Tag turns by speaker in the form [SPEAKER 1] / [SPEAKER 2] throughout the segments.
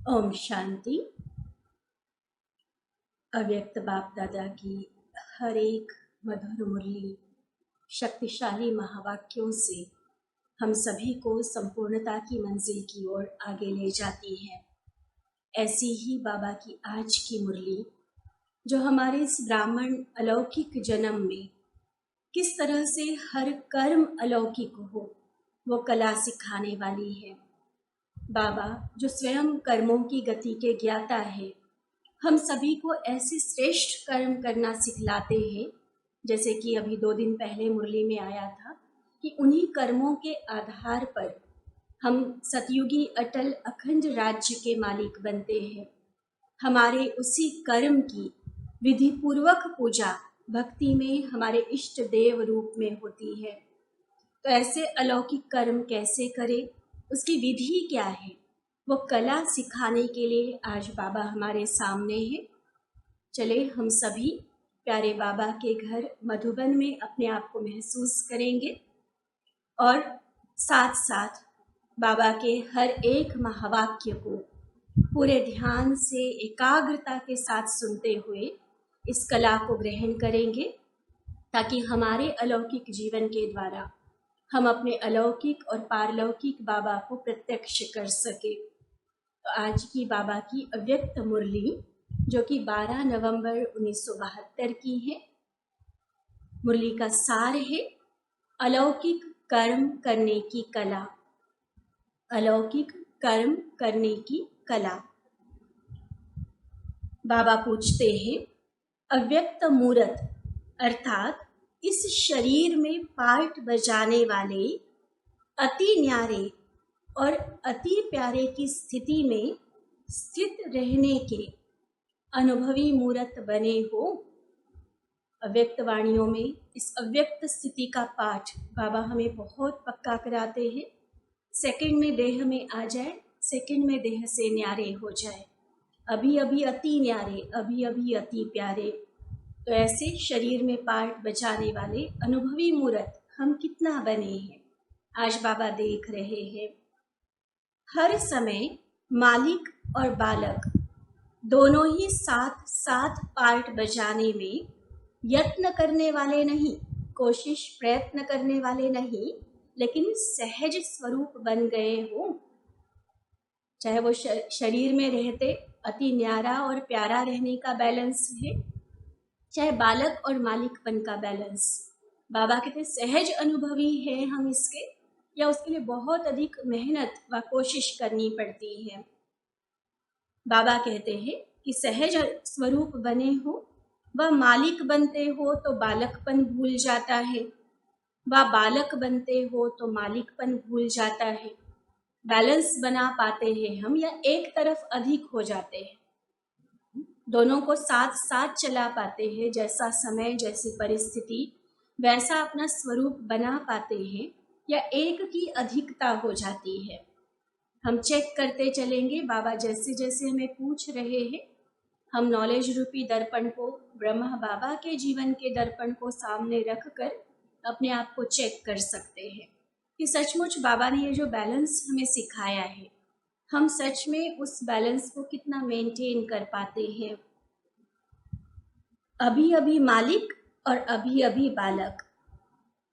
[SPEAKER 1] ओम शांति। अव्यक्त बाप दादा की हर एक मधुर मुरली शक्तिशाली महावाक्यों से हम सभी को संपूर्णता की मंजिल की ओर आगे ले जाती है। ऐसी ही बाबा की आज की मुरली, जो हमारे इस ब्राह्मण अलौकिक जन्म में किस तरह से हर कर्म अलौकिक हो, वो कला सिखाने वाली है। बाबा जो स्वयं कर्मों की गति के ज्ञाता है, हम सभी को ऐसे श्रेष्ठ कर्म करना सिखलाते हैं, जैसे कि अभी 2 दिन पहले मुरली में आया था कि उन्हीं कर्मों के आधार पर हम सतयुगी अटल अखंड राज्य के मालिक बनते हैं। हमारे उसी कर्म की विधि पूर्वक पूजा भक्ति में हमारे इष्ट देव रूप में होती है। तो ऐसे अलौकिक कर्म कैसे करें, उसकी विधि क्या है, वो कला सिखाने के लिए आज बाबा हमारे सामने हैं। चले हम सभी प्यारे बाबा के घर मधुबन में अपने आप को महसूस करेंगे और साथ साथ बाबा के हर एक महावाक्य को पूरे ध्यान से एकाग्रता के साथ सुनते हुए इस कला को ग्रहण करेंगे, ताकि हमारे अलौकिक जीवन के द्वारा हम अपने अलौकिक और पारलौकिक बाबा को प्रत्यक्ष कर सके। तो आज की बाबा की अव्यक्त मुरली, जो कि 12 नवंबर 1972 की है, मुरली का सार है अलौकिक कर्म करने की कला। अलौकिक कर्म करने की कला। बाबा पूछते हैं, अव्यक्त मूर्त अर्थात इस शरीर में पार्ट बजाने वाले अति न्यारे और अति प्यारे की स्थिति में स्थित रहने के अनुभवी मूर्त बने हो। अव्यक्त वाणियों में इस अव्यक्त स्थिति का पाठ बाबा हमें बहुत पक्का कराते हैं। सेकंड में देह में आ जाए, सेकंड में देह से न्यारे हो जाए, अभी अभी अति न्यारे, अभी अभी अति प्यारे। तो ऐसे शरीर में पार्ट बचाने वाले अनुभवी मूर्त हम कितना बने हैं, आज बाबा देख रहे हैं। हर समय मालिक और बालक दोनों ही साथ साथ पार्ट बजाने में यत्न करने वाले नहीं, कोशिश प्रयत्न करने वाले नहीं, लेकिन सहज स्वरूप बन गए हो। चाहे वो शरीर में रहते अति न्यारा और प्यारा रहने का बैलेंस है, चाहे बालक और मालिकपन का बैलेंस। बाबा कहते सहज अनुभवी है हम इसके, या उसके लिए बहुत अधिक मेहनत व कोशिश करनी पड़ती है। बाबा कहते हैं कि सहज स्वरूप बने हो व मालिक बनते हो तो बालकपन भूल जाता है, व बालक बनते हो तो मालिकपन भूल जाता है। बैलेंस बना पाते हैं हम, या एक तरफ अधिक हो जाते हैं। दोनों को साथ साथ चला पाते हैं, जैसा समय जैसी परिस्थिति वैसा अपना स्वरूप बना पाते हैं, या एक की अधिकता हो जाती है। हम चेक करते चलेंगे, बाबा जैसे जैसे हमें पूछ रहे हैं, हम नॉलेज रूपी दर्पण को, ब्रह्मा बाबा के जीवन के दर्पण को सामने रख कर अपने आप को चेक कर सकते हैं कि सचमुच बाबा ने ये जो बैलेंस हमें सिखाया है, हम सच में उस बैलेंस को कितना मेंटेन कर पाते हैं। अभी अभी मालिक और अभी अभी बालक,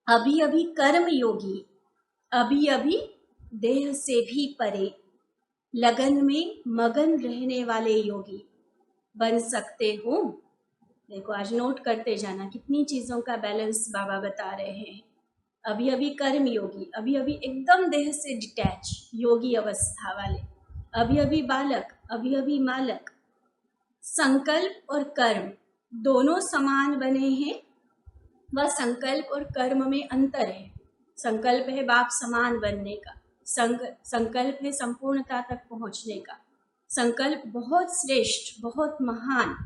[SPEAKER 1] अभी अभी कर्म योगी, अभी अभी देह से भी परे लगन में मगन रहने वाले योगी बन सकते हो। देखो, आज नोट करते जाना कितनी चीज़ों का बैलेंस बाबा बता रहे हैं। अभी अभी कर्म योगी, अभी अभी एकदम देह से डिटैच योगी अवस्था वाले, अभी अभी बालक, अभी अभी मालक। संकल्प और कर्म दोनों समान बने हैं, वह संकल्प और कर्म में अंतर है। संकल्प है बाप समान बनने का, संकल्प है संपूर्णता तक पहुंचने का। संकल्प बहुत श्रेष्ठ, बहुत महान,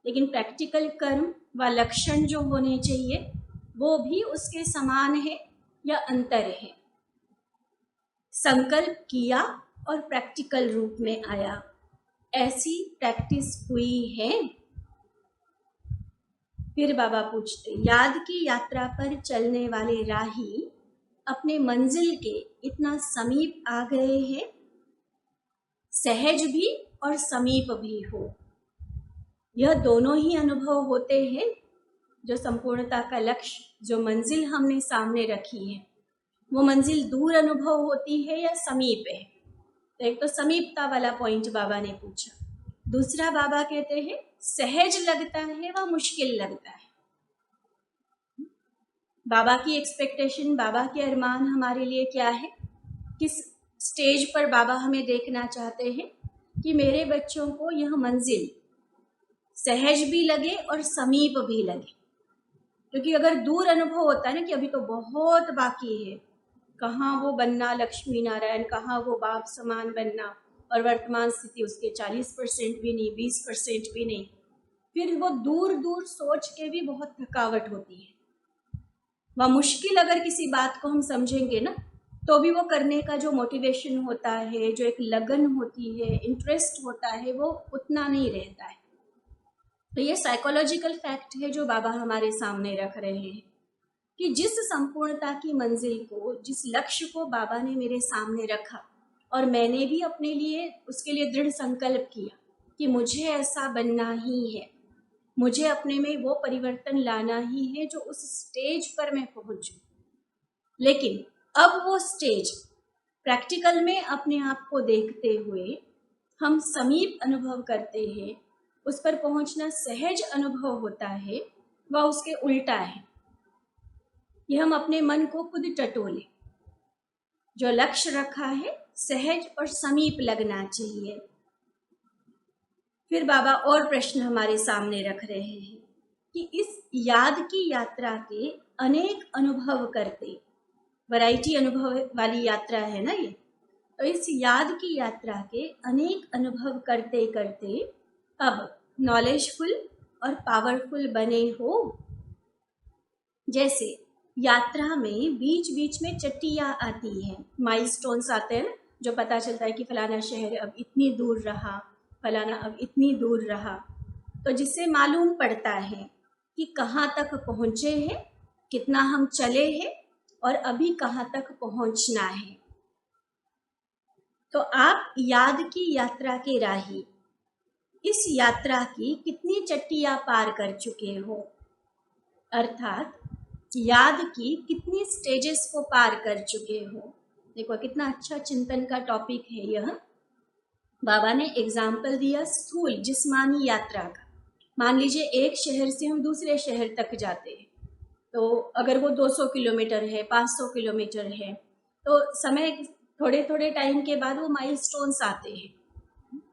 [SPEAKER 1] लेकिन प्रैक्टिकल कर्म व लक्षण जो होने चाहिए वो भी उसके समान है या अंतर है। संकल्प किया और प्रैक्टिकल रूप में आया, ऐसी प्रैक्टिस हुई है। फिर बाबा पूछते, याद की यात्रा पर चलने वाले राही अपने मंजिल के इतना समीप आ गए हैं, सहज भी और समीप भी हो। यह दोनों ही अनुभव होते हैं जो संपूर्णता का लक्ष्य, जो मंजिल हमने सामने रखी है, वो मंजिल दूर अनुभव होती है या समीप है। तो एक तो समीपता वाला पॉइंट बाबा ने पूछा। दूसरा बाबा कहते हैं सहज लगता है व मुश्किल लगता है। बाबा की एक्सपेक्टेशन, बाबा के अरमान हमारे लिए क्या है? किस स्टेज पर बाबा हमें देखना चाहते हैं कि मेरे बच्चों को यह मंजिल सहज भी लगे और समीप भी लगे। क्योंकि अगर दूर अनुभव होता है ना कि अभी तो बहुत बाकी है, कहाँ वो बनना लक्ष्मी नारायण, कहाँ वो बाप समान बनना, और वर्तमान स्थिति उसके 40% भी नहीं, 20% भी नहीं, फिर वो दूर दूर सोच के भी बहुत थकावट होती है। वह मुश्किल अगर किसी बात को हम समझेंगे ना, तो भी वो करने का जो मोटिवेशन होता है, जो एक लगन होती है, इंटरेस्ट होता है, वो उतना नहीं रहता है। तो ये साइकोलॉजिकल फैक्ट है जो बाबा हमारे सामने रख रहे हैं कि जिस संपूर्णता की मंजिल को, जिस लक्ष्य को बाबा ने मेरे सामने रखा और मैंने भी अपने लिए उसके लिए दृढ़ संकल्प किया कि मुझे ऐसा बनना ही है, मुझे अपने में वो परिवर्तन लाना ही है जो उस स्टेज पर मैं पहुंचूं। लेकिन अब वो स्टेज प्रैक्टिकल में अपने आप को देखते हुए हम समीप अनुभव करते हैं, उस पर पहुंचना सहज अनुभव होता है, वह उसके उल्टा है। ये हम अपने मन को खुद टटोले। जो लक्ष्य रखा है सहज और समीप लगना चाहिए। फिर बाबा और प्रश्न हमारे सामने रख रहे हैं कि इस याद की यात्रा के अनेक अनुभव करते, वैरायटी अनुभव वाली यात्रा है ना ये, तो इस याद की यात्रा के अनेक अनुभव करते करते अब नॉलेजफुल और पावरफुल बने हो। जैसे यात्रा में बीच बीच में चट्टियाँ आती हैं, माइलस्टोन्स आते हैं, जो पता चलता है कि फलाना शहर अब इतनी दूर रहा, फलाना अब इतनी दूर रहा, तो जिससे मालूम पड़ता है कि कहाँ तक पहुँचे हैं, कितना हम चले हैं और अभी कहाँ तक पहुँचना है। तो आप याद की यात्रा के राही इस यात्रा की कितनी चट्टियाँ पार कर चुके हो, अर्थात याद की कितनी स्टेजेस को पार कर चुके हो। देखो कितना अच्छा चिंतन का टॉपिक है यह। बाबा ने एग्जाम्पल दिया स्थूल जिस्मानी यात्रा का। मान लीजिए एक शहर से हम दूसरे शहर तक जाते हैं, तो अगर वो 200 किलोमीटर है, 500 किलोमीटर है, तो समय थोड़े थोड़े टाइम के बाद वो माइलस्टोन्स आते हैं,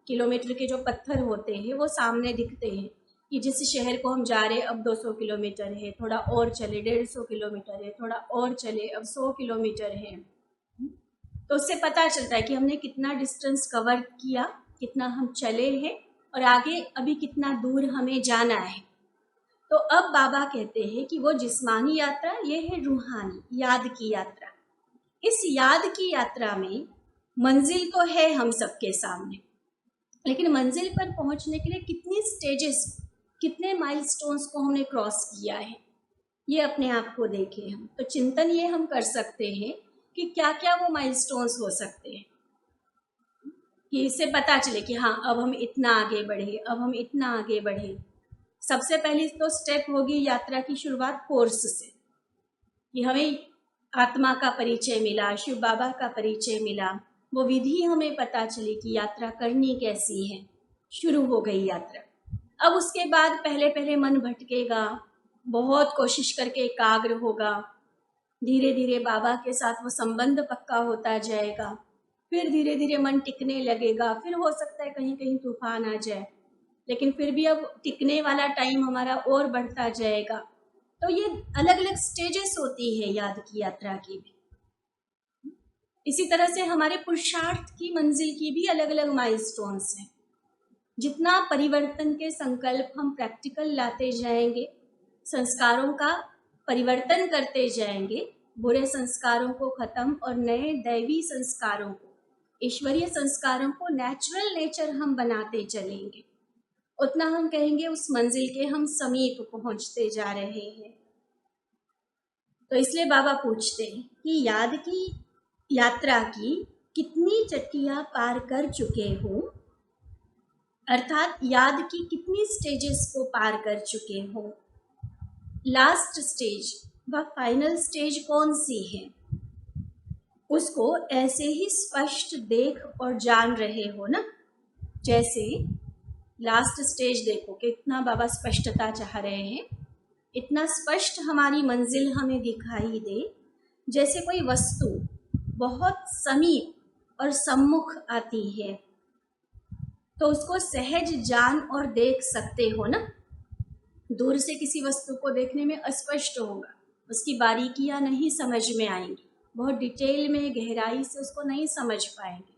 [SPEAKER 1] किलोमीटर के जो पत्थर होते हैं वो सामने दिखते हैं कि जिस शहर को हम जा रहे हैं अब 200 किलोमीटर है, थोड़ा और चले 150 किलोमीटर है, थोड़ा और चले अब 100 किलोमीटर है। तो उससे पता चलता है कि हमने कितना डिस्टेंस कवर किया, कितना हम चले हैं और आगे अभी कितना दूर हमें जाना है। तो अब बाबा कहते हैं कि वो जिस्मानी यात्रा, ये है रूहानी याद की यात्रा। इस याद की यात्रा में मंजिल तो है हम सबके सामने, लेकिन मंजिल पर पहुंचने के लिए कितनी स्टेजेस, कितने माइलस्टोन्स को हमने क्रॉस किया है, ये अपने आप को देखें हम। तो चिंतन ये हम कर सकते हैं कि क्या क्या वो माइलस्टोन्स हो सकते हैं कि इससे पता चले कि हाँ अब हम इतना आगे बढ़े, अब हम इतना आगे बढ़े। सबसे पहली तो स्टेप होगी यात्रा की शुरुआत कोर्स से, कि हमें आत्मा का परिचय मिला, शिव बाबा का परिचय मिला, वो विधि हमें पता चली कि यात्रा करनी कैसी है। शुरू हो गई यात्रा। अब उसके बाद पहले पहले मन भटकेगा, बहुत कोशिश करके एकाग्र होगा, धीरे धीरे बाबा के साथ वो संबंध पक्का होता जाएगा, फिर धीरे धीरे मन टिकने लगेगा, फिर हो सकता है कहीं कहीं तूफान आ जाए, लेकिन फिर भी अब टिकने वाला टाइम हमारा और बढ़ता जाएगा। तो ये अलग अलग स्टेजेस होती है याद की यात्रा की भी। इसी तरह से हमारे पुरुषार्थ की मंजिल की भी अलग अलग माइलस्टोन्स हैं। जितना परिवर्तन के संकल्प हम प्रैक्टिकल लाते जाएंगे, संस्कारों का परिवर्तन करते जाएंगे, बुरे संस्कारों को खत्म और नए दैवी संस्कारों को, ईश्वरीय संस्कारों को नेचुरल नेचर हम बनाते चलेंगे, उतना हम कहेंगे उस मंजिल के हम समीप पहुंचते जा रहे हैं। तो इसलिए बाबा पूछते हैं कि याद की यात्रा की कितनी चट्टियाँ पार कर चुके हो, अर्थात याद की कितनी स्टेजेस को पार कर चुके हो, लास्ट स्टेज व फाइनल स्टेज कौन सी है, उसको ऐसे ही स्पष्ट देख और जान रहे हो ना। जैसे लास्ट स्टेज देखो कितना बाबा स्पष्टता चाह रहे हैं, इतना स्पष्ट हमारी मंजिल हमें दिखाई दे, जैसे कोई वस्तु बहुत समीप और सम्मुख आती है तो उसको सहज जान और देख सकते हो ना। दूर से किसी वस्तु को देखने में अस्पष्ट होगा, उसकी बारीकियां नहीं समझ में आएंगी, बहुत डिटेल में गहराई से उसको नहीं समझ पाएंगे,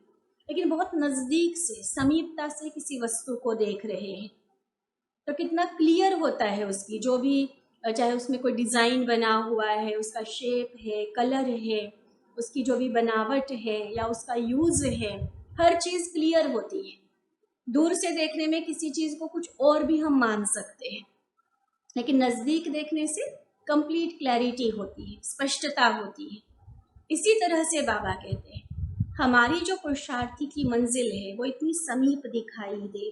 [SPEAKER 1] लेकिन बहुत नज़दीक से समीपता से किसी वस्तु को देख रहे हैं तो कितना क्लियर होता है उसकी जो भी, चाहे उसमें कोई डिज़ाइन बना हुआ है, उसका शेप है, कलर है, उसकी जो भी बनावट है या उसका यूज़ है, हर चीज़ क्लियर होती है। दूर से देखने में किसी चीज़ को कुछ और भी हम मान सकते हैं, लेकिन नज़दीक देखने से कंप्लीट क्लैरिटी होती है, स्पष्टता होती है। इसी तरह से बाबा कहते हैं हमारी जो पुरुषार्थी की मंजिल है वो इतनी समीप दिखाई दे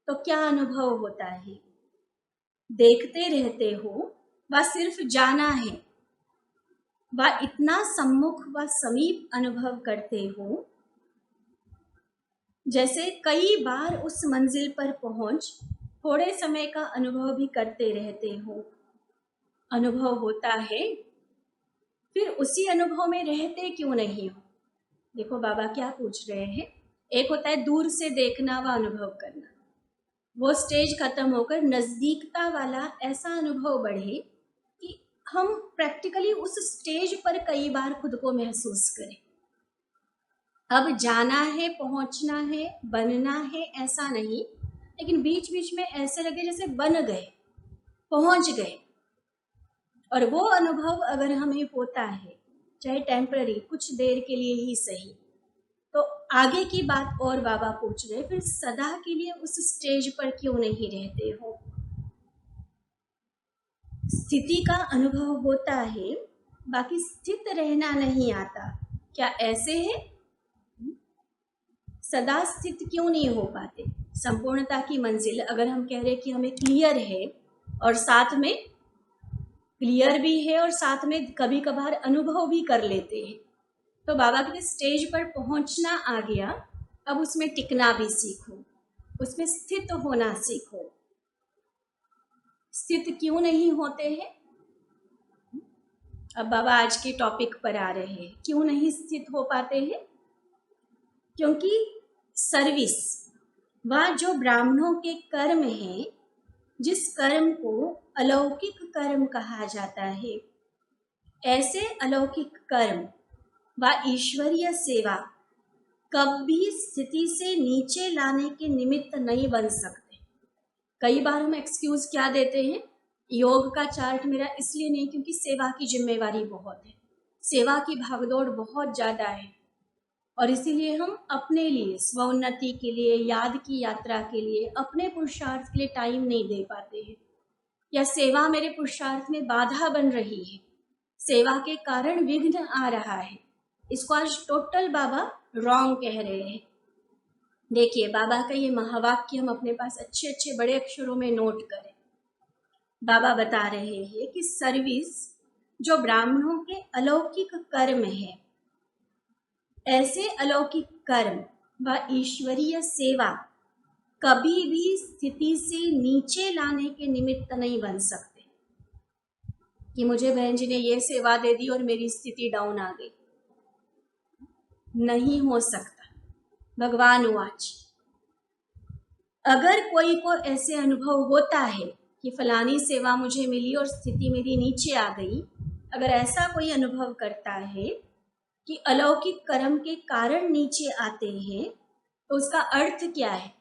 [SPEAKER 1] तो क्या अनुभव होता है। देखते रहते हो व सिर्फ जाना है, व इतना सम्मुख व समीप अनुभव करते हो जैसे कई बार उस मंजिल पर पहुंच थोड़े समय का अनुभव भी करते रहते हो। अनुभव होता है, फिर उसी अनुभव में रहते क्यों नहीं हो। देखो बाबा क्या पूछ रहे हैं, एक होता है दूर से देखना व अनुभव करना, वो स्टेज खत्म होकर नज़दीकता वाला ऐसा अनुभव बढ़े कि हम प्रैक्टिकली उस स्टेज पर कई बार खुद को महसूस करें। अब जाना है, पहुंचना है, बनना है, ऐसा नहीं, लेकिन बीच बीच में ऐसे लगे जैसे बन गए, पहुंच गए। और वो अनुभव अगर हमें होता है, चाहे टेम्पररी कुछ देर के लिए ही सही, तो आगे की बात और बाबा पूछ रहे, फिर सदा के लिए उस स्टेज पर क्यों नहीं रहते हो। स्थिति का अनुभव होता है, बाकी स्थित रहना नहीं आता। क्या ऐसे है? सदा स्थित क्यों नहीं हो पाते। संपूर्णता की मंजिल अगर हम कह रहे कि हमें क्लियर है और साथ में क्लियर भी है और साथ में कभी कभार अनुभव भी कर लेते हैं, तो बाबा के स्टेज पर पहुंचना आ गया, अब उसमें टिकना भी सीखो, उसमें स्थित होना सीखो। स्थित क्यों नहीं होते हैं, अब बाबा आज के टॉपिक पर आ रहे हैं, क्यों नहीं स्थित हो पाते हैं। क्योंकि सर्विस व जो ब्राह्मणों के कर्म हैं, जिस कर्म को अलौकिक कर्म कहा जाता है, ऐसे अलौकिक कर्म व ईश्वरीय सेवा कभी स्थिति से नीचे लाने के निमित्त नहीं बन सकते। कई बार हम एक्सक्यूज क्या देते हैं, योग का चार्ट मेरा इसलिए नहीं क्योंकि सेवा की जिम्मेवारी बहुत है, सेवा की भागदौड़ बहुत ज़्यादा है और इसीलिए हम अपने लिए, स्वोन्नति के लिए, याद की यात्रा के लिए, अपने पुरुषार्थ के लिए टाइम नहीं दे पाते हैं, या सेवा मेरे पुरुषार्थ में बाधा बन रही है, सेवा के कारण विघ्न आ रहा है। इसको आज टोटल बाबा रॉन्ग कह रहे हैं। देखिए बाबा का ये महावाक्य हम अपने पास अच्छे अच्छे बड़े अक्षरों में नोट करें। बाबा बता रहे हैं कि सर्विस जो ब्राह्मणों के अलौकिक कर्म है, ऐसे अलौकिक कर्म व ईश्वरीय सेवा कभी भी स्थिति से नीचे लाने के निमित्त नहीं बन सकते कि मुझे बहन जी ने ये सेवा दे दी और मेरी स्थिति डाउन आ गई, नहीं हो सकता। भगवान उवाच, अगर कोई को ऐसे अनुभव होता है कि फलानी सेवा मुझे मिली और स्थिति मेरी नीचे आ गई, अगर ऐसा कोई अनुभव करता है कि अलौकिक कर्म के कारण नीचे आते हैं, तो उसका अर्थ क्या है।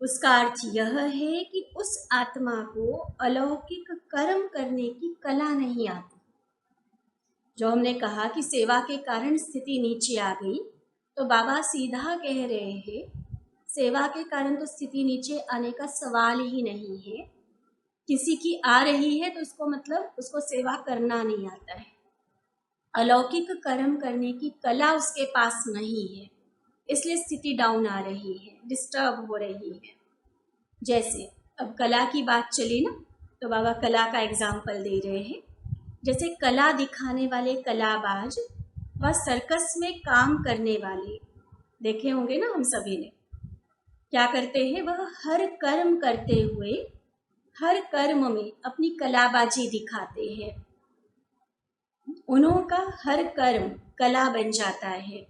[SPEAKER 1] उसका अर्थ यह है कि उस आत्मा को अलौकिक कर्म करने की कला नहीं आती। जो हमने कहा कि सेवा के कारण स्थिति नीचे आ गई, तो बाबा सीधा कह रहे हैं सेवा के कारण तो स्थिति नीचे आने का सवाल ही नहीं है। किसी की आ रही है तो उसको मतलब उसको सेवा करना नहीं आता है। अलौकिक कर्म करने की कला उसके पास नहीं है, इसलिए स्थिति डाउन आ रही है, डिस्टर्ब हो रही है। जैसे अब कला की बात चली ना, तो बाबा कला का एग्जाम्पल दे रहे हैं। जैसे कला दिखाने वाले कलाबाज व सर्कस में काम करने वाले देखे होंगे ना हम सभी ने, क्या करते हैं, वह हर कर्म करते हुए हर कर्म में अपनी कलाबाजी दिखाते हैं। उन्हों का हर कर्म कला बन जाता है।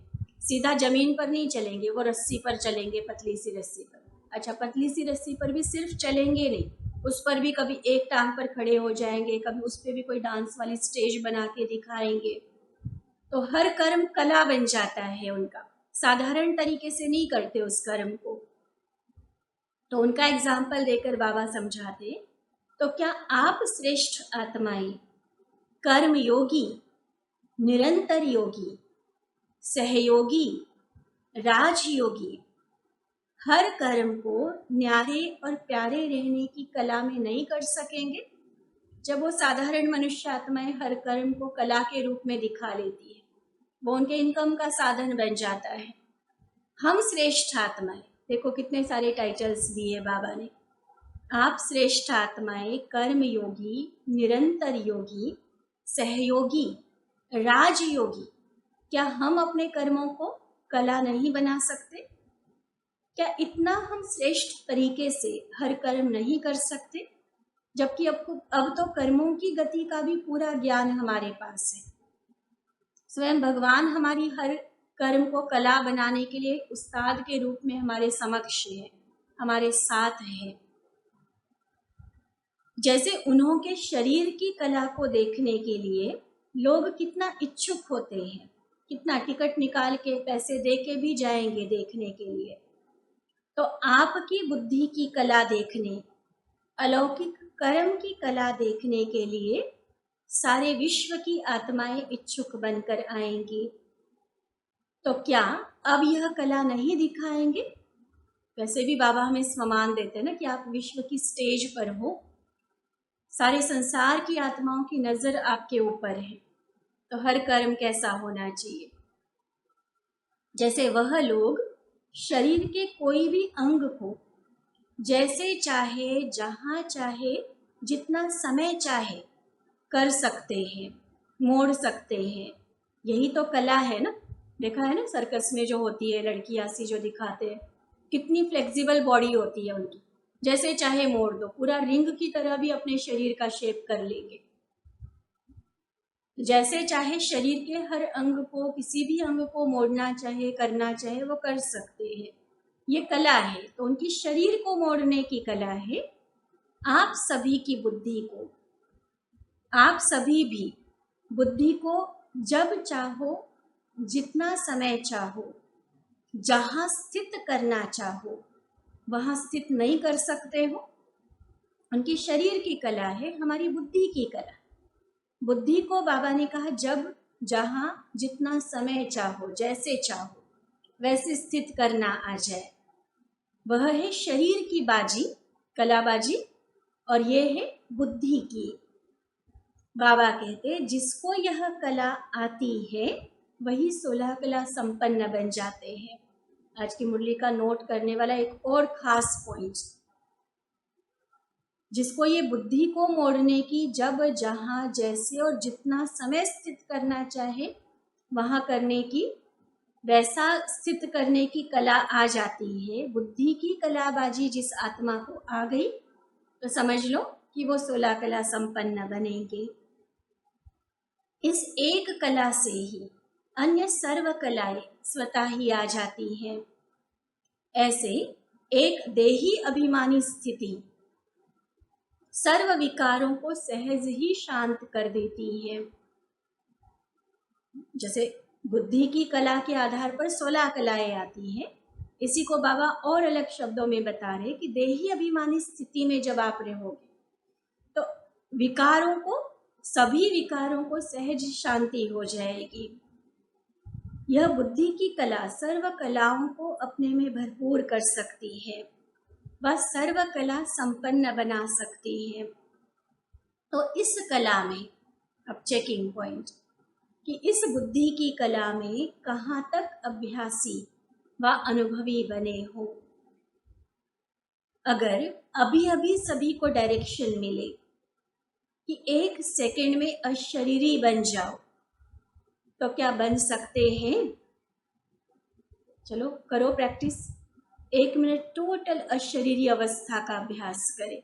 [SPEAKER 1] सीधा जमीन पर नहीं चलेंगे, वो रस्सी पर चलेंगे, पतली सी रस्सी पर। अच्छा, पतली सी रस्सी पर भी सिर्फ चलेंगे नहीं, उस पर भी कभी एक टांग पर खड़े हो जाएंगे, कभी उस पर भी कोई डांस वाली स्टेज बना के दिखाएंगे। तो हर कर्म कला बन जाता है उनका, साधारण तरीके से नहीं करते उस कर्म को। तो उनका एग्जाम्पल देकर बाबा समझाते, तो क्या आप श्रेष्ठ आत्माएं कर्म योगी, निरंतर योगी, सहयोगी, राजयोगी हर कर्म को न्यारे और प्यारे रहने की कला में नहीं कर सकेंगे? जब वो साधारण मनुष्य आत्माएं हर कर्म को कला के रूप में दिखा लेती है, वो उनके इनकम का साधन बन जाता है। हम श्रेष्ठ आत्माएं, देखो कितने सारे टाइटल्स दिए बाबा ने। आप श्रेष्ठ आत्माएं कर्म योगी, निरंतर योगी, सहयोगी, राजयोगी, क्या हम अपने कर्मों को कला नहीं बना सकते? क्या इतना हम श्रेष्ठ तरीके से हर कर्म नहीं कर सकते? जबकि अब तो कर्मों की गति का भी पूरा ज्ञान हमारे पास है। स्वयं भगवान हमारी हर कर्म को कला बनाने के लिए उस्ताद के रूप में हमारे समक्ष है, हमारे साथ है। जैसे उन्हों के शरीर की कला को देखने के लिए लोग कितना इच्छुक होते हैं, कितना टिकट निकाल के पैसे दे के भी जाएंगे देखने के लिए। तो आपकी बुद्धि की कला देखने, अलौकिक कर्म की कला देखने के लिए सारे विश्व की आत्माएं इच्छुक बनकर आएंगी। तो क्या अब यह कला नहीं दिखाएंगे? वैसे भी बाबा हमें सम्मान देते हैं ना कि आप विश्व की स्टेज पर हो, सारे संसार की आत्माओं की नजर आपके ऊपर है, तो हर कर्म कैसा होना चाहिए। जैसे वह लोग शरीर के कोई भी अंग को जैसे चाहे, जहाँ चाहे, जितना समय चाहे कर सकते हैं, मोड़ सकते हैं। यही तो कला है ना। देखा है ना सर्कस में जो होती है लड़कियां सी जो दिखाते हैं, कितनी फ्लेक्सिबल बॉडी होती है उनकी, जैसे चाहे मोड़ दो, पूरा रिंग की तरह भी अपने शरीर का शेप कर लेंगे। जैसे चाहे शरीर के हर अंग को, किसी भी अंग को मोड़ना चाहे, करना चाहे, वो कर सकते हैं। ये कला है। तो उनकी शरीर को मोड़ने की कला है। आप सभी की बुद्धि को, आप सभी भी बुद्धि को जब चाहो, जितना समय चाहो, जहाँ स्थित करना चाहो, वहाँ स्थित नहीं कर सकते हो। उनकी शरीर की कला है, हमारी बुद्धि की कला। बुद्धि को बाबा ने कहा जब, जहाँ, जितना समय चाहो, जैसे चाहो वैसे स्थित करना आ जाए, वह है शरीर की बाजी, कलाबाजी, और ये है बुद्धि की। बाबा कहते जिसको यह कला आती है वही 16 कला संपन्न बन जाते हैं। आज की मुरली का नोट करने वाला एक और खास पॉइंट, जिसको ये बुद्धि को मोड़ने की जब, जहाँ, जैसे और जितना समय स्थित करना चाहे वहाँ करने की, वैसा स्थित करने की कला आ जाती है। बुद्धि की कलाबाजी जिस आत्मा को आ गई तो समझ लो कि वो 16 कला संपन्न बनेंगे। इस एक कला से ही अन्य सर्व कलाएं स्वतः ही आ जाती हैं। ऐसे एक देही अभिमानी स्थिति सर्व विकारों को सहज ही शांत कर देती है। जैसे बुद्धि की कला के आधार पर 16 कलाएं आती हैं, इसी को बाबा और अलग शब्दों में बता रहे कि देही अभिमानी स्थिति में जब आप रहोगे तो विकारों को, सभी विकारों को सहज शांति हो जाएगी। यह बुद्धि की कला सर्व कलाओं को अपने में भरपूर कर सकती है, वह सर्व कला संपन्न बना सकती है। तो इस कला में अब चेकिंग पॉइंट, कि इस बुद्धि की कला में कहाँ तक अभ्यासी व अनुभवी बने हो। अगर अभी अभी सभी को डायरेक्शन मिले कि 1 सेकंड में अशरीरी बन जाओ, तो क्या बन सकते हैं? चलो करो प्रैक्टिस। 1 मिनट टोटल अशरीरी अवस्था का अभ्यास करें।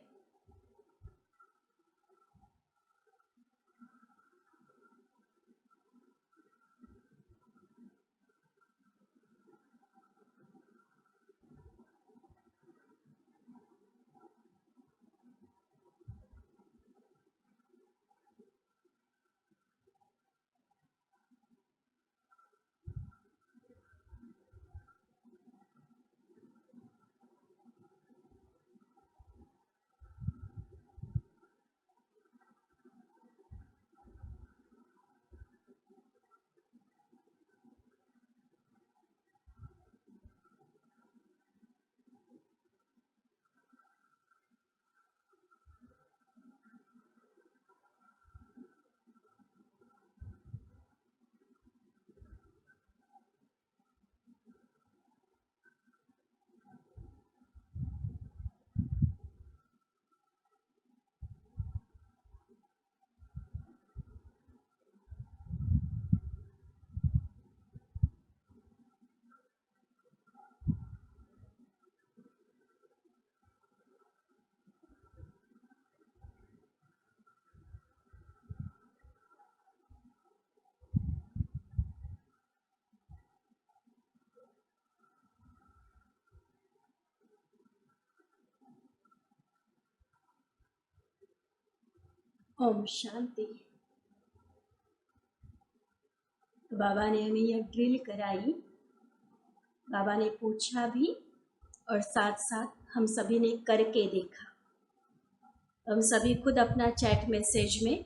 [SPEAKER 1] ओम शांति। तो बाबा ने हमें यह ड्रिल कराई, बाबा ने पूछा भी और साथ साथ हम सभी ने करके देखा। हम सभी खुद अपना चैट मैसेज में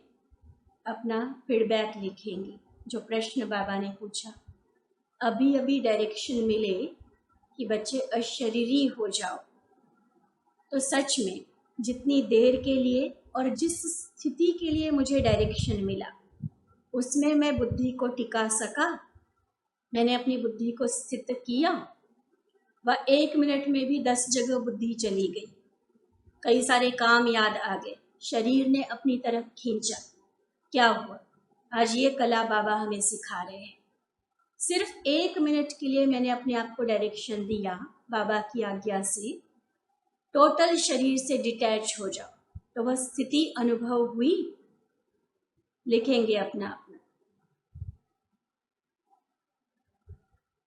[SPEAKER 1] अपना फीडबैक लिखेंगे। जो प्रश्न बाबा ने पूछा, अभी अभी डायरेक्शन मिले कि बच्चे अशरीरी हो जाओ, तो सच में जितनी देर के लिए और जिस स्थिति के लिए मुझे डायरेक्शन मिला उसमें मैं बुद्धि को टिका सका, मैंने अपनी बुद्धि को स्थित किया। वह 1 मिनट में भी 10 जगह बुद्धि चली गई, कई सारे काम याद आ गए, शरीर ने अपनी तरफ खींचा। क्या हुआ? आज ये कला बाबा हमें सिखा रहे हैं। सिर्फ 1 मिनट के लिए मैंने अपने आप को डायरेक्शन दिया बाबा की आज्ञा से, टोटल शरीर से डिटैच हो जाओ, तो वह स्थिति अनुभव हुई। लिखेंगे अपना अपना।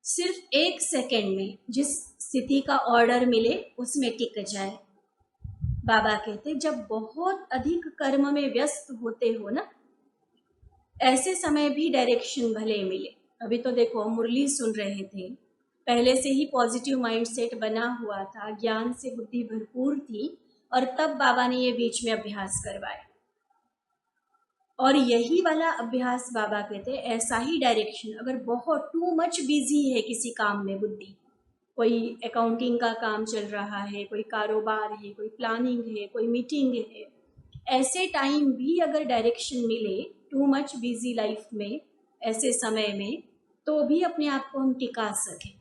[SPEAKER 1] सिर्फ 1 सेकंड में जिस स्थिति का ऑर्डर मिले उसमें टिक जाए। बाबा कहते जब बहुत अधिक कर्म में व्यस्त होते हो ना, ऐसे समय भी डायरेक्शन भले मिले। अभी तो देखो मुरली सुन रहे थे, पहले से ही पॉजिटिव माइंडसेट बना हुआ था, ज्ञान से बुद्धि भरपूर थी, और तब बाबा ने ये बीच में अभ्यास करवाया। और यही वाला अभ्यास बाबा कहते हैं, ऐसा ही डायरेक्शन अगर बहुत टू मच बिजी है किसी काम में बुद्धि, कोई अकाउंटिंग का काम चल रहा है, कोई कारोबार है, कोई प्लानिंग है, कोई मीटिंग है, ऐसे टाइम भी अगर डायरेक्शन मिले टू मच बिजी लाइफ में, ऐसे समय में, तो भी अपने आप को हम टिका सकें।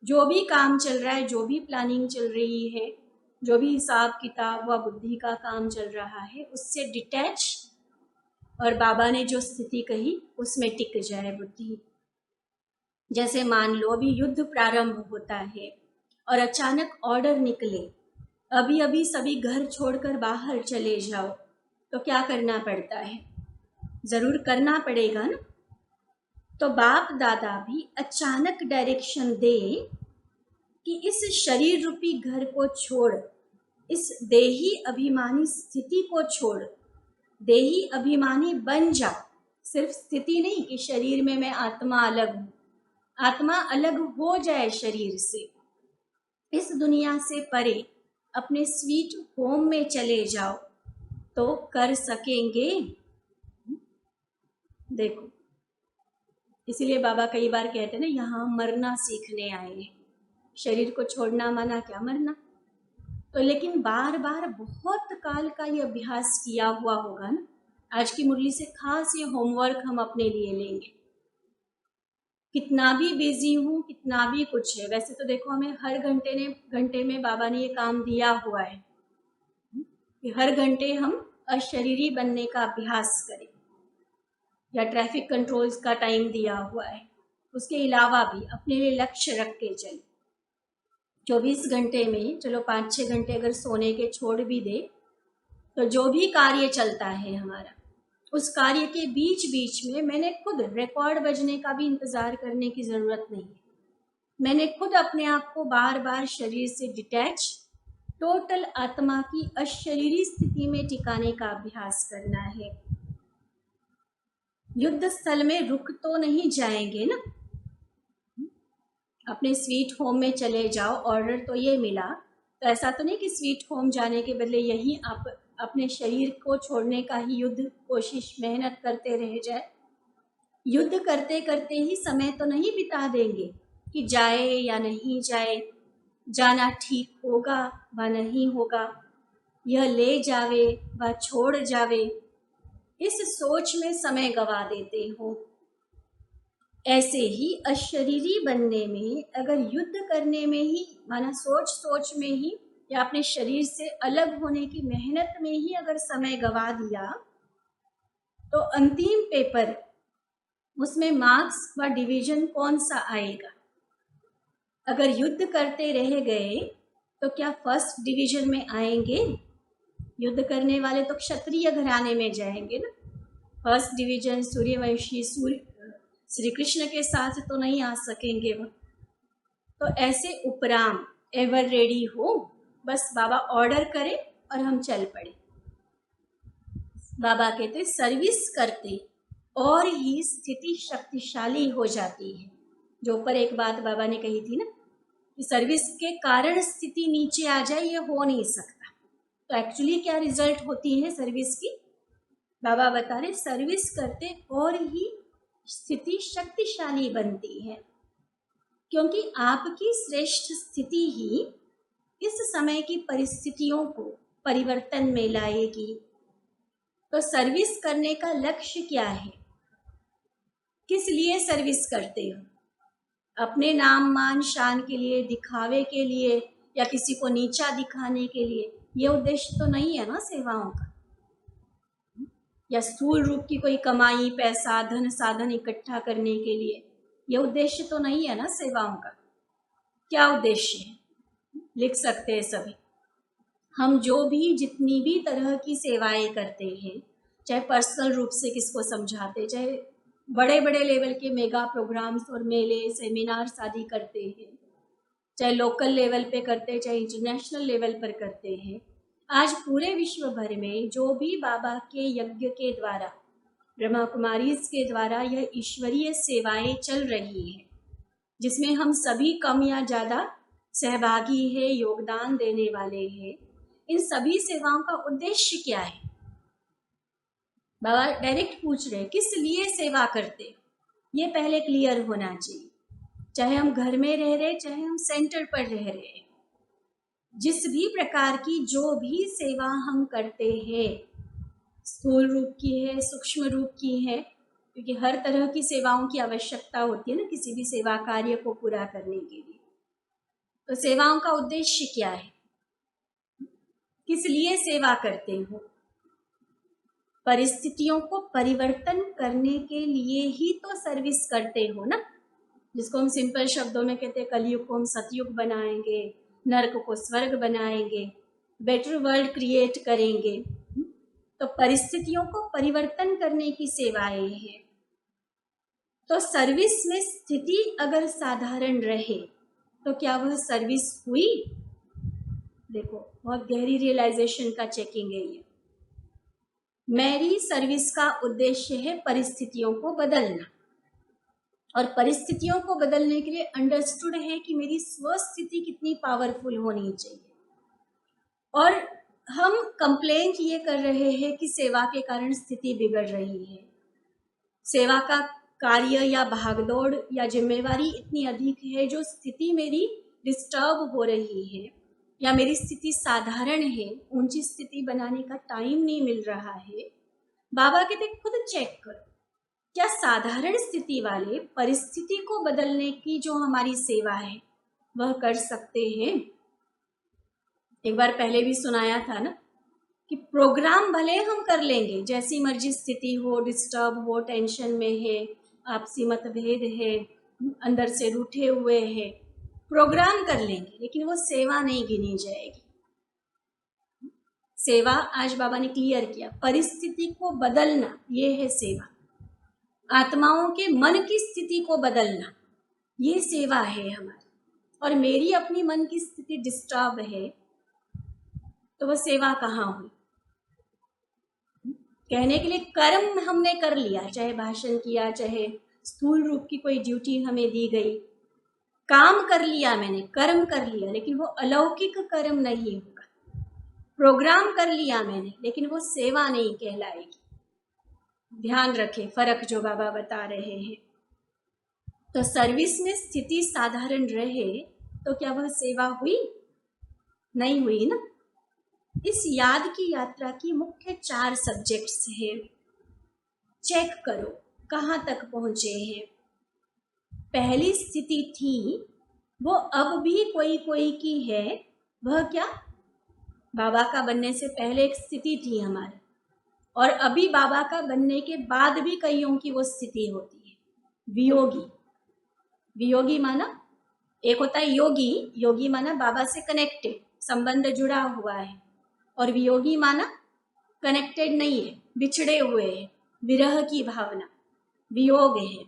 [SPEAKER 1] जो भी काम चल रहा है, जो भी प्लानिंग चल रही है, जो भी हिसाब किताब व बुद्धि का काम चल रहा है, उससे डिटैच, और बाबा ने जो स्थिति कही उसमें टिक जाए बुद्धि। जैसे मान लो अभी युद्ध प्रारंभ होता है और अचानक ऑर्डर निकले, अभी अभी सभी घर छोड़कर बाहर चले जाओ, तो क्या करना पड़ता है? जरूर करना पड़ेगा ना। तो बाप दादा भी अचानक डायरेक्शन दे कि इस शरीर रूपी घर को छोड़, इस देही अभिमानी स्थिति को छोड़, देही अभिमानी बन जा। सिर्फ स्थिति नहीं कि शरीर में मैं आत्मा अलग हूँ, आत्मा अलग हो जाए शरीर से, इस दुनिया से परे अपने स्वीट होम में चले जाओ, तो कर सकेंगे। देखो इसीलिए बाबा कई बार कहते हैं ना, यहाँ मरना सीखने आए हैं, शरीर को छोड़ना माना क्या? मरना। तो लेकिन बार बार बहुत काल का ये अभ्यास किया हुआ होगा ना। आज की मुरली से खास ये होमवर्क हम अपने लिए लेंगे कितना भी बिजी हूँ, कितना भी कुछ है, वैसे तो देखो हमें हर घंटे में बाबा ने ये काम दिया हुआ है कि हर घंटे हम अशरीरी बनने का अभ्यास करें, या ट्रैफिक कंट्रोल्स का टाइम दिया हुआ है। उसके अलावा भी अपने लिए लक्ष्य रख के चले। 24 घंटे में चलो 5-6 घंटे अगर सोने के छोड़ भी दे, तो जो भी कार्य चलता है हमारा, उस कार्य के बीच बीच में मैंने खुद रिकॉर्ड बजने का भी इंतज़ार करने की ज़रूरत नहीं है। मैंने खुद अपने आप को बार बार शरीर से डिटैच, टोटल आत्मा की अशरीरी स्थिति में टिकाने का अभ्यास करना है। युद्ध स्थल में रुक तो नहीं जाएंगे ना, अपने स्वीट होम में चले जाओ, ऑर्डर तो ये मिला, तो ऐसा तो नहीं कि स्वीट होम जाने के बदले यही आप अपने शरीर को छोड़ने का ही युद्ध कोशिश मेहनत करते रह जाए। युद्ध करते करते ही समय तो नहीं बिता देंगे कि जाए या नहीं जाए, जाना ठीक होगा व नहीं होगा, यह ले जावे व छोड़ जावे, इस सोच में समय गवा देते हो। ऐसे ही अशरीरी बनने में, अगर युद्ध करने में ही, माना सोच सोच में ही या अपने शरीर से अलग होने की मेहनत में ही अगर समय गवा दिया, तो अंतिम पेपर, उसमें मार्क्स व डिवीजन कौन सा आएगा? अगर युद्ध करते रह गए तो क्या फर्स्ट डिवीजन में आएंगे? युद्ध करने वाले तो क्षत्रिय घराने में जाएंगे ना। फर्स्ट डिवीजन सूर्यवंशी श्री कृष्ण के साथ तो नहीं आ सकेंगे वो। तो ऐसे उपराम एवर रेडी हो, बस बाबा ऑर्डर करे और हम चल पड़े। बाबा कहते सर्विस करते और ही स्थिति शक्तिशाली हो जाती है। जो ऊपर एक बात बाबा ने कही थी ना कि सर्विस के कारण स्थिति नीचे आ जाए, ये हो नहीं सकता। तो एक्चुअली क्या रिजल्ट होती है सर्विस की? बाबा बता रहे सर्विस करते और ही स्थिति शक्तिशाली बनती है, क्योंकि आपकी श्रेष्ठ स्थिति ही इस समय की परिस्थितियों को परिवर्तन में लाएगी। तो सर्विस करने का लक्ष्य क्या है? किस लिए सर्विस करते हो? अपने नाम मान शान के लिए, दिखावे के लिए, या किसी को नीचा दिखाने के लिए? ये उद्देश्य तो नहीं है ना सेवाओं का। या स्थूल रूप की कोई कमाई, पैसा, धन साधन इकट्ठा करने के लिए, ये उद्देश्य तो नहीं है ना सेवाओं का। क्या उद्देश्य है? लिख सकते हैं सभी। हम जो भी जितनी भी तरह की सेवाएं करते हैं, चाहे पर्सनल रूप से किसको समझाते, चाहे बड़े बड़े लेवल के मेगा प्रोग्राम्स और मेले सेमिनार्स आदि करते हैं, चाहे लोकल लेवल पे करते हैं, चाहे इंटरनेशनल लेवल पर करते हैं, आज पूरे विश्व भर में जो भी बाबा के यज्ञ के द्वारा, ब्रह्मा कुमारीज के द्वारा यह ईश्वरीय सेवाएं चल रही हैं, जिसमें हम सभी कम या ज़्यादा सहभागी है, योगदान देने वाले हैं, इन सभी सेवाओं का उद्देश्य क्या है? बाबा डायरेक्ट पूछ रहे किस लिए सेवा करते, ये पहले क्लियर होना चाहिए। चाहे हम घर में रह रहे, चाहे हम सेंटर पर रह रहे, जिस भी प्रकार की जो भी सेवा हम करते हैं, स्थूल रूप की है, सूक्ष्म रूप की है, क्योंकि हर तरह की सेवाओं की आवश्यकता होती है ना किसी भी सेवा कार्य को पूरा करने के लिए। तो सेवाओं का उद्देश्य क्या है? किस लिए सेवा करते हो? परिस्थितियों को परिवर्तन करने के लिए ही तो सर्विस करते हो ना, जिसको हम सिंपल शब्दों में कहते हैं कलयुग को हम सतयुग बनाएंगे, नर्क को स्वर्ग बनाएंगे, बेटर वर्ल्ड क्रिएट करेंगे। तो परिस्थितियों को परिवर्तन करने की सेवाएं हैं। तो सर्विस में स्थिति अगर साधारण रहे तो क्या वह सर्विस हुई? देखो बहुत गहरी रियलाइजेशन का चेकिंग है ये। मेरी सर्विस का उद्देश्य है परिस्थितियों को बदलना, और परिस्थितियों को बदलने के लिए अंडरस्टूड है कि मेरी स्वस्थिति कितनी पावरफुल होनी चाहिए। और हम कंप्लेंट ये कर रहे हैं कि सेवा के कारण स्थिति बिगड़ रही है, सेवा का कार्य या भागदौड़ या जिम्मेवारी इतनी अधिक है जो स्थिति मेरी डिस्टर्ब हो रही है, या मेरी स्थिति साधारण है, ऊंची स्थिति बनाने का टाइम नहीं मिल रहा है। बाबा कहते खुद चेक करो क्या साधारण स्थिति वाले परिस्थिति को बदलने की जो हमारी सेवा है वह कर सकते हैं? एक बार पहले भी सुनाया था ना कि प्रोग्राम भले हम कर लेंगे, जैसी मर्जी स्थिति हो, डिस्टर्ब हो, टेंशन में है, आपसी मतभेद है, अंदर से रूठे हुए हैं, प्रोग्राम कर लेंगे, लेकिन वो सेवा नहीं गिनी जाएगी। सेवा आज बाबा ने क्लियर किया, परिस्थिति को बदलना ये है सेवा। आत्माओं के मन की स्थिति को बदलना ये सेवा है हमारी। और मेरी अपनी मन की स्थिति डिस्टर्ब है तो वह सेवा कहाँ हुई? कहने के लिए कर्म हमने कर लिया, चाहे भाषण किया, चाहे स्थूल रूप की कोई ड्यूटी हमें दी गई, काम कर लिया मैंने, कर्म कर लिया, लेकिन वो अलौकिक कर्म नहीं होगा। प्रोग्राम कर लिया मैंने, लेकिन वो सेवा नहीं कहलाएगी। ध्यान रखें फर्क जो बाबा बता रहे हैं। तो सर्विस में स्थिति साधारण रहे तो क्या वह सेवा हुई? नहीं हुई ना। इस याद की यात्रा की मुख्य 4 सब्जेक्ट्स हैं। चेक करो कहाँ तक पहुंचे हैं। पहली स्थिति थी वो अब भी कोई कोई की है, वह क्या? बाबा का बनने से पहले एक स्थिति थी हमारी, और अभी बाबा का बनने के बाद भी कईयों की वो स्थिति होती है, वियोगी। वियोगी माना एक होता है योगी, योगी माना बाबा से कनेक्टेड, संबंध जुड़ा हुआ है, और वियोगी माना कनेक्टेड नहीं है, बिछड़े हुए हैं, विरह की भावना, वियोग है।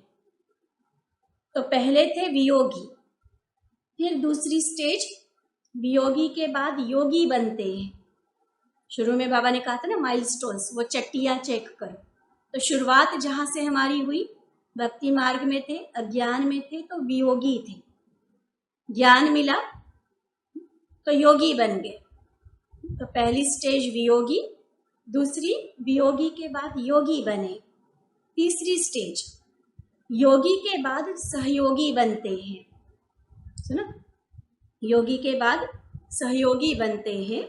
[SPEAKER 1] तो पहले थे वियोगी, फिर दूसरी स्टेज वियोगी के बाद योगी बनते हैं। शुरू में बाबा ने कहा था ना माइलस्टोन्स, वो चट्टियाँ चेक करो। तो शुरुआत जहाँ से हमारी हुई, भक्ति मार्ग में थे, अज्ञान में थे तो वियोगी थे, ज्ञान मिला तो योगी बन गए। तो पहली स्टेज वियोगी, दूसरी वियोगी के बाद योगी बने, तीसरी स्टेज योगी के बाद सहयोगी बनते हैं। सुनो, योगी के बाद सहयोगी बनते हैं,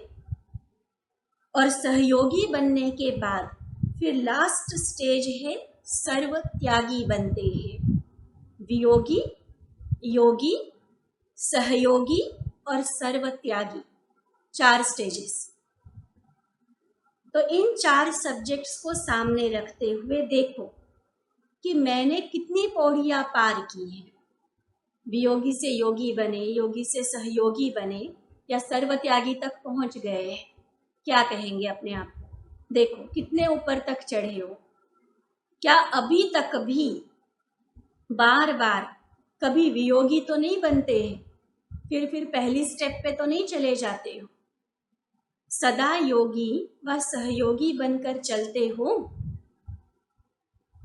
[SPEAKER 1] और सहयोगी बनने के बाद फिर लास्ट स्टेज है सर्व त्यागी बनते हैं। वियोगी, योगी, सहयोगी और सर्व त्यागी, 4 स्टेजेस। तो इन 4 सब्जेक्ट्स को सामने रखते हुए देखो कि मैंने कितनी पौड़ियाँ पार की हैं। वियोगी से योगी बने, योगी से सहयोगी बने, या सर्व त्यागी तक पहुँच गए हैं। क्या कहेंगे अपने आप को? देखो कितने ऊपर तक चढ़े हो। क्या अभी तक भी बार बार कभी वियोगी तो नहीं बनते हैं, फिर पहली स्टेप पे तो नहीं चले जाते हो? सदा योगी व सहयोगी बनकर चलते हो।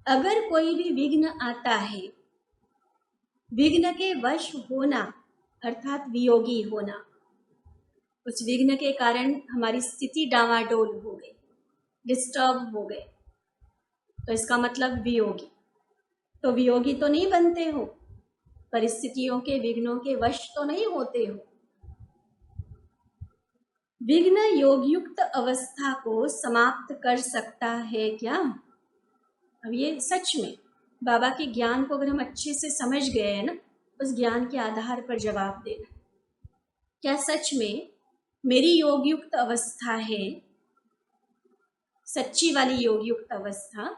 [SPEAKER 1] अगर कोई भी विघ्न आता है, विघ्न के वश होना अर्थात वियोगी होना, उस विघ्न के कारण हमारी स्थिति डावाडोल हो गई, डिस्टर्ब हो गए, तो इसका मतलब वियोगी। तो वियोगी तो नहीं बनते हो, परिस्थितियों के विघ्नों के वश तो नहीं होते हो। विघ्न योगयुक्त अवस्था को समाप्त कर सकता है क्या? अब ये सच में बाबा के ज्ञान को अगर हम अच्छे से समझ गए हैं ना, उस ज्ञान के आधार पर जवाब देना। क्या सच में मेरी योगयुक्त अवस्था है, सच्ची वाली योगयुक्त अवस्था,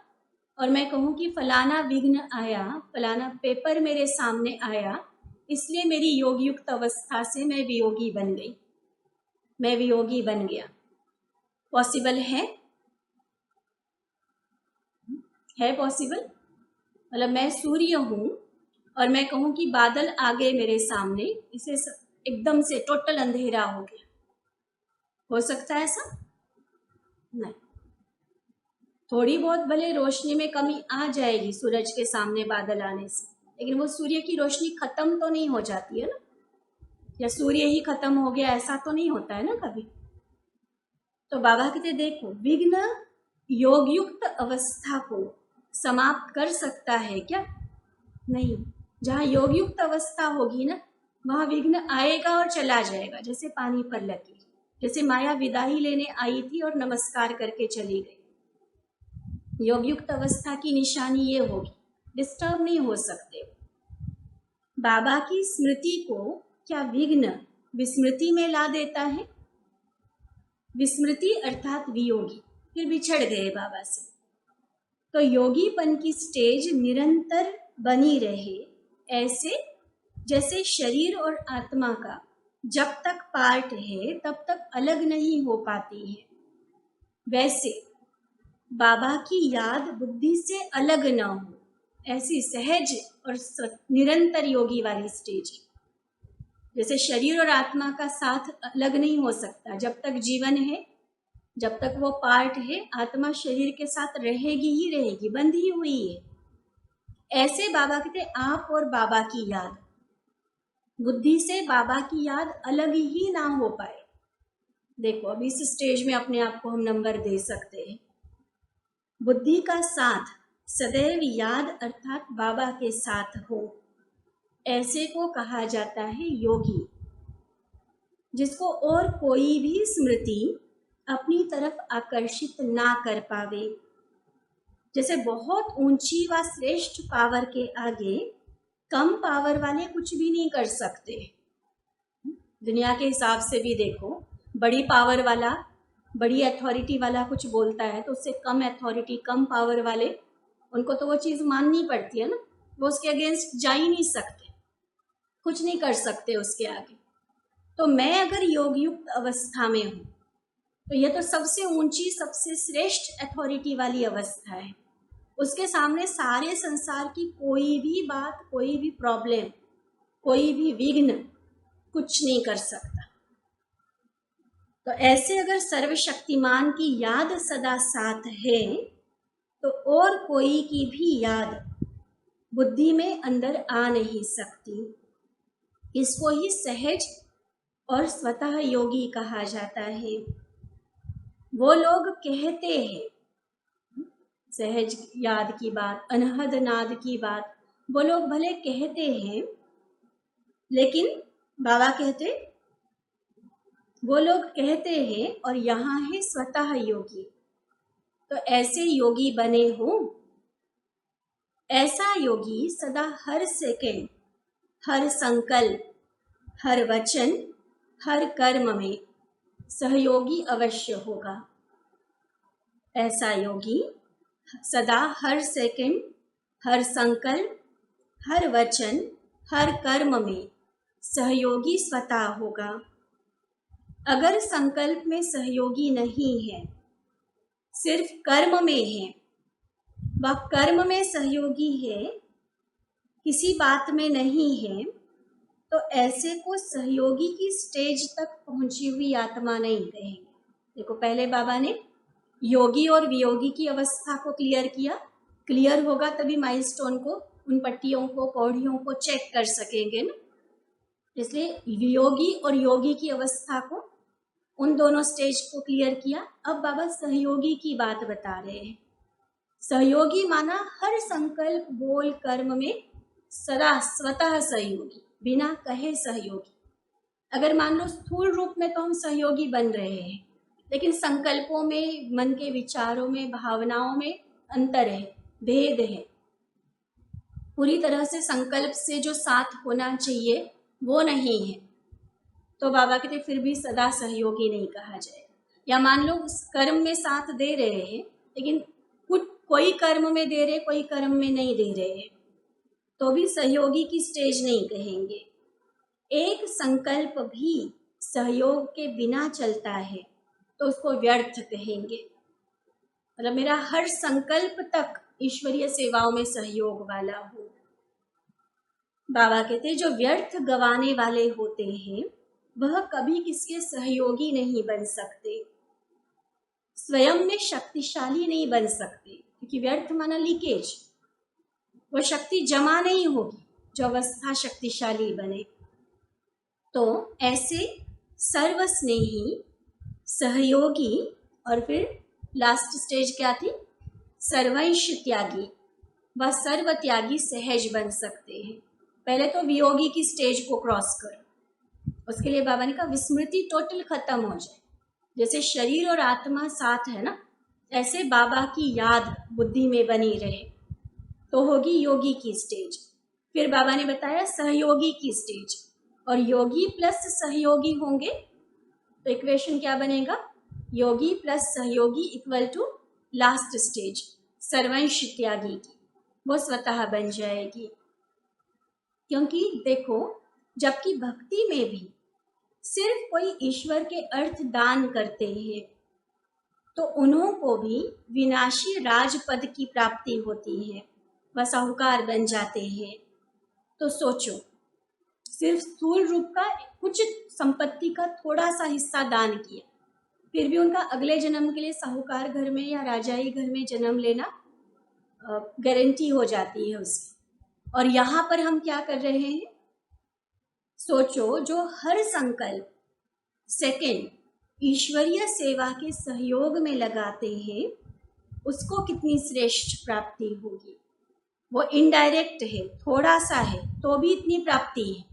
[SPEAKER 1] और मैं कहूँ कि फलाना विघ्न आया, फलाना पेपर मेरे सामने आया, इसलिए मेरी योगयुक्त अवस्था से मैं वियोगी बन गई, मैं वियोगी बन गया? पॉसिबल है? है पॉसिबल? मतलब मैं सूर्य हूँ और मैं कहूँ कि बादल आ गए मेरे सामने, इसे एकदम से टोटल अंधेरा हो गया, हो सकता है ऐसा? नहीं। थोड़ी बहुत भले रोशनी में कमी आ जाएगी सूरज के सामने बादल आने से, लेकिन वो सूर्य की रोशनी खत्म तो नहीं हो जाती है ना, या सूर्य ही खत्म हो गया ऐसा तो नहीं होता है ना कभी। तो बाबा कहते देखो, विघ्न योगयुक्त अवस्था को समाप्त कर सकता है क्या? नहीं। जहाँ योगयुक्त अवस्था होगी ना, वहाँ विघ्न आएगा और चला जाएगा, जैसे पानी पर लकीर। जैसे माया विदाई लेने आई थी और नमस्कार करके चली गई, योगयुक्त अवस्था की निशानी ये होगी, डिस्टर्ब नहीं हो सकते। बाबा की स्मृति को क्या विघ्न विस्मृति में ला देता है? विस्मृति अर्थात वियोगी, फिर बिछड़ गए बाबा से। तो योगीपन की स्टेज निरंतर बनी रहे, ऐसे जैसे शरीर और आत्मा का जब तक पार्ट है तब तक अलग नहीं हो पाती है, वैसे बाबा की याद बुद्धि से अलग न हो, ऐसी सहज और निरंतर योगी वाली स्टेज। जैसे शरीर और आत्मा का साथ अलग नहीं हो सकता, जब तक जीवन है, जब तक वो पार्ट है, आत्मा शरीर के साथ रहेगी ही रहेगी, बंधी हुई है। ऐसे बाबा कहते आप और बाबा की याद, बुद्धि से बाबा की याद अलग ही ना हो पाए। देखो अब इस स्टेज में अपने आप को हम नंबर दे सकते हैं। बुद्धि का साथ सदैव याद अर्थात बाबा के साथ हो, ऐसे को कहा जाता है योगी, जिसको और कोई भी स्मृति अपनी तरफ आकर्षित ना कर पावे। जैसे बहुत ऊंची व श्रेष्ठ पावर के आगे कम पावर वाले कुछ भी नहीं कर सकते। दुनिया के हिसाब से भी देखो, बड़ी पावर वाला, बड़ी अथॉरिटी वाला कुछ बोलता है तो उससे कम अथॉरिटी, कम पावर वाले, उनको तो वो चीज़ माननी पड़ती है ना, वो उसके अगेंस्ट जा ही नहीं सकते, कुछ नहीं कर सकते उसके आगे। तो मैं अगर योगयुक्त अवस्था में हूँ तो यह तो सबसे ऊंची, सबसे श्रेष्ठ अथॉरिटी वाली अवस्था है। उसके सामने सारे संसार की कोई भी बात, कोई भी प्रॉब्लम, कोई भी विघ्न कुछ नहीं कर सकता। तो ऐसे अगर सर्वशक्तिमान की याद सदा साथ है तो और कोई की भी याद बुद्धि में अंदर आ नहीं सकती। इसको ही सहज और स्वतः योगी कहा जाता है। वो लोग कहते हैं, सहज याद की बात, अनहद नाद की बात, वो लोग भले कहते हैं, लेकिन बाबा कहते वो लोग कहते हैं और यहाँ है स्वतः योगी। तो ऐसे योगी बने हो। ऐसा योगी सदा हर सेकंड, हर संकल्प, हर वचन, हर कर्म में सहयोगी अवश्य होगा। ऐसा योगी सदा हर सेकंड, हर संकल्प, हर वचन, हर कर्म में सहयोगी स्वतः होगा। अगर संकल्प में सहयोगी नहीं है, सिर्फ कर्म में है, वह कर्म में सहयोगी है, किसी बात में नहीं है, तो ऐसे को सहयोगी की स्टेज तक पहुंची हुई आत्मा नहीं कहेंगे। देखो पहले बाबा ने योगी और वियोगी की अवस्था को क्लियर किया। क्लियर होगा तभी माइलस्टोन को, उन पट्टियों को, पौड़ियों को चेक कर सकेंगे ना। इसलिए वियोगी और योगी की अवस्था को, उन दोनों स्टेज को क्लियर किया। अब बाबा सहयोगी की बात बता रहे हैं। सहयोगी माना हर संकल्प, बोल, कर्म में सदा स्वतः सहयोगी, बिना कहे सहयोगी। अगर मान लो स्थूल रूप में तो हम सहयोगी बन रहे हैं, लेकिन संकल्पों में, मन के विचारों में, भावनाओं में अंतर है, भेद है। पूरी तरह से संकल्प से जो साथ होना चाहिए वो नहीं है, तो बाबा कहते फिर भी सदा सहयोगी नहीं कहा जाएगा। या मान लो उस कर्म में साथ दे रहे हैं, लेकिन कोई कर्म में दे रहे, कोई कर्म में नहीं दे रहे हैं, तो भी सहयोगी की स्टेज नहीं कहेंगे। एक संकल्प भी सहयोग के बिना चलता है तो उसको व्यर्थ कहेंगे। मतलब मेरा हर संकल्प तक ईश्वरीय सेवाओं में सहयोग वाला हो। बाबा कहते जो व्यर्थ गवाने वाले होते हैं वह कभी किसके सहयोगी नहीं बन सकते, स्वयं में शक्तिशाली नहीं बन सकते, क्योंकि व्यर्थ माना लीकेज, वो शक्ति जमा नहीं होगी जो अवस्था शक्तिशाली बने। तो ऐसे सर्वस्नेही, सहयोगी, और फिर लास्ट स्टेज क्या थी, सर्वंश त्यागी व सर्व त्यागी सहज बन सकते हैं। पहले तो वियोगी की स्टेज को क्रॉस करो, उसके लिए बाबा ने कहा विस्मृति टोटल खत्म हो जाए। जैसे शरीर और आत्मा साथ है ना, ऐसे बाबा की याद बुद्धि में बनी रहे तो होगी योगी की स्टेज। फिर बाबा ने बताया सहयोगी की स्टेज, और योगी प्लस सहयोगी होंगे तो इक्वेशन क्या बनेगा, योगी प्लस सहयोगी इक्वल टू लास्ट स्टेज सर्वंश त्यागी की, वो स्वतः बन जाएगी। क्योंकि देखो, जबकि भक्ति में भी सिर्फ कोई ईश्वर के अर्थ दान करते हैं तो उन्हों को भी विनाशी राजपद की प्राप्ति होती है, वह साहूकार बन जाते हैं। तो सोचो, सिर्फ स्थूल रूप का कुछ संपत्ति का थोड़ा सा हिस्सा दान किया, फिर भी उनका अगले जन्म के लिए साहूकार घर में या राजाई घर में जन्म लेना गारंटी हो जाती है उसकी। और यहाँ पर हम क्या कर रहे हैं, सोचो, जो हर संकल्प सेकंड ईश्वरीय सेवा के सहयोग में लगाते हैं उसको कितनी श्रेष्ठ प्राप्ति होगी। वो इनडायरेक्ट है, थोड़ा सा है तो भी इतनी प्राप्ति है।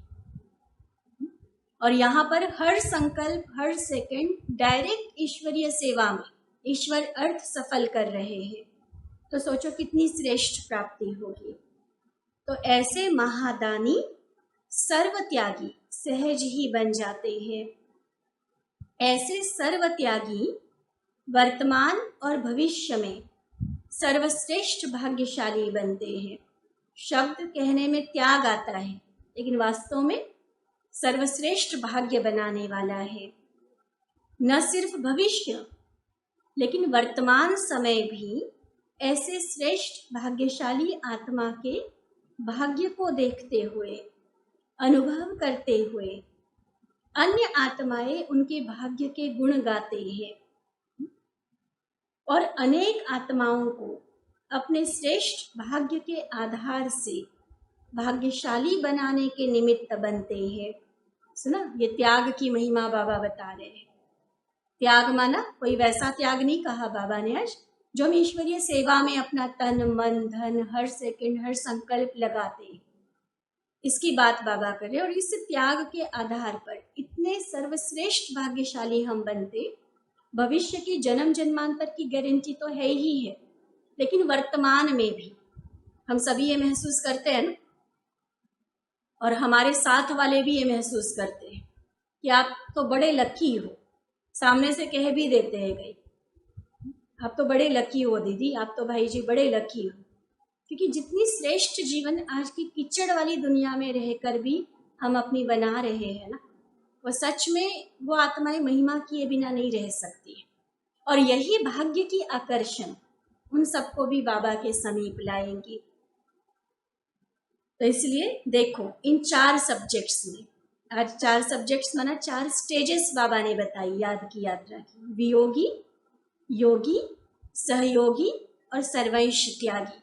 [SPEAKER 1] और यहाँ पर हर संकल्प हर सेकंड डायरेक्ट ईश्वरीय सेवा में ईश्वर अर्थ सफल कर रहे हैं, तो सोचो कितनी श्रेष्ठ प्राप्ति होगी। तो ऐसे महादानी सर्वत्यागी सहज ही बन जाते हैं। ऐसे सर्वत्यागी वर्तमान और भविष्य में सर्वश्रेष्ठ भाग्यशाली बनते हैं। शब्द कहने में त्याग आता है, लेकिन वास्तव में सर्वश्रेष्ठ भाग्य बनाने वाला है। न सिर्फ भविष्य लेकिन वर्तमान समय भी ऐसे श्रेष्ठ भाग्यशाली आत्मा के भाग्य को देखते हुए, अनुभव करते हुए अन्य आत्माएं उनके भाग्य के गुण गाते हैं और अनेक आत्माओं को अपने श्रेष्ठ भाग्य के आधार से भाग्यशाली बनाने के निमित्त बनते हैं। सुना, ये त्याग की महिमा बाबा बता रहे हैं। त्याग माना कोई वैसा त्याग नहीं कहा बाबा ने आज जो हम ईश्वरीय सेवा में अपना तन मन धन हर सेकंड हर संकल्प लगाते हैं, इसकी बात बाबा कर रहे हैं। और इस त्याग के आधार पर इतने सर्वश्रेष्ठ भाग्यशाली हम बनते, भविष्य की जन्म जन्मांतर की गारंटी तो है ही है, लेकिन वर्तमान में भी हम सभी ये महसूस करते हैं ना, और हमारे साथ वाले भी ये महसूस करते हैं कि आप तो बड़े लकी हो, सामने से कह भी देते हैं कई, आप तो बड़े लकी हो दीदी, आप तो भाई जी बड़े लकी हो। क्योंकि जितनी श्रेष्ठ जीवन आज की कीचड़ वाली दुनिया में रहकर भी हम अपनी बना रहे हैं ना, वो सच में वो आत्माएं महिमा किए बिना नहीं रह सकती। और यही भाग्य की आकर्षण उन सबको भी बाबा के समीप लाएंगी। तो इसलिए देखो, इन 4 सब्जेक्ट्स में आज 4 सब्जेक्ट्स माना 4 स्टेजेस बाबा ने बताई याद की यात्रा की, वियोगी, योगी, सहयोगी और सर्वंश त्यागी।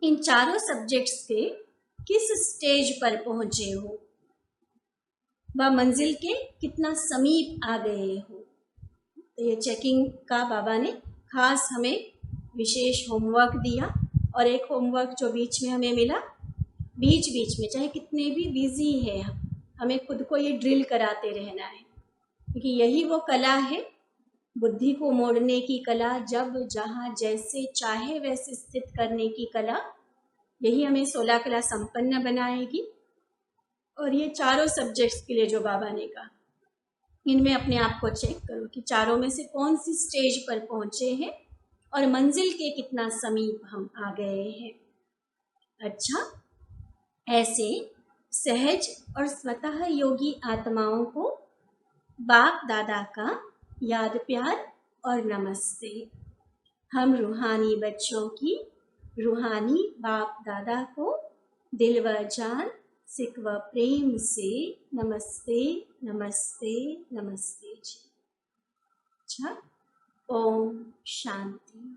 [SPEAKER 1] इन चारों सब्जेक्ट्स के किस स्टेज पर पहुंचे हो, व मंजिल के कितना समीप आ गए हो। तो ये चेकिंग का बाबा ने खास हमें विशेष होमवर्क दिया। और एक होमवर्क जो बीच में हमें मिला, बीच बीच में चाहे कितने भी बिजी है हमें खुद को ये ड्रिल कराते रहना है, क्योंकि यही वो कला है, बुद्धि को मोड़ने की कला, जब जहाँ जैसे चाहे वैसे स्थित करने की कला, यही हमें 16 कला संपन्न बनाएगी। और ये चारों सब्जेक्ट्स के लिए जो बाबा ने कहा, इनमें अपने आप को चेक करो कि चारों में से कौन सी स्टेज पर पहुंचे हैं और मंजिल के कितना समीप हम आ गए हैं। अच्छा, ऐसे सहज और स्वतः योगी आत्माओं को बाप दादा का याद प्यार और नमस्ते। हम रूहानी बच्चों की रूहानी बाप दादा को दिल व जान सिक व प्रेम से नमस्ते नमस्ते नमस्ते जी। अच्छा, ओम शांति।